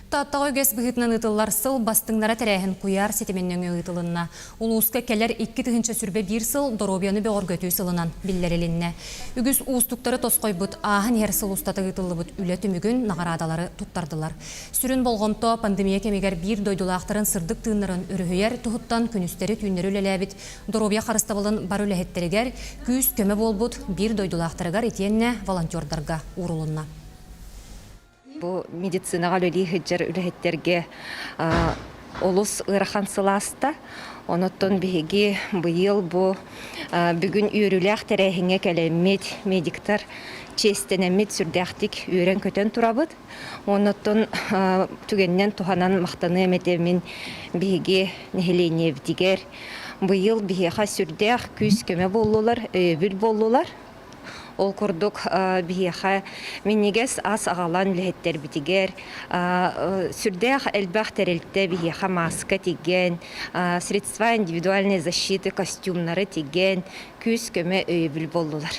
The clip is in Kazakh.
Таттағы өгес бұғытынан ұтылар сыл бастыңнара тәрәхін құяр сетеменнен ұтылынна. Улуысқа кәлер 2 түхінші сүрбе 1 сыл доробияны беғор көтүй сылынан білдерелінне. Үгіз уыстықтары тосқой бұд ағын ер сыл ұстаты ұтылы бұд үлі түмігін нағарадалары тұттардылар. Сүрін болғымто пандемия кемегер бір дойдулақтарын сырдық тыынларын үріхүйер тұхыттан күністері түйінері үлеләбіт. Доробия қарыстабылын бар үләхеттерігер күз көмі бол бұд бір дойдулақтарығар етенне волонтердарға урулынна. Бу медицинаға өлі хыджар үліхеттерге олыс ұрақан сыласта. Оныттон бігі бұйыл бұ бүгін үйріләқ тәрәхіңе кәлемет медиктар честенемет сүрдәқтік үйрен көтен тұрабыд. Оныттон түгеннен туханан мақтаны әметемін бігі нәхіленев дигер. Бұйыл біға сүрдәқ күз көме болулар, өбіл болулар. Ол күрдік бейеға менегес ас ағалан үліхеттер бітігер. Сүрдәқ әлбәқ тәрелікті бейеға маска теген, средства индивидуальной защиты костюмнары теген, күз көме өйбіл болулар.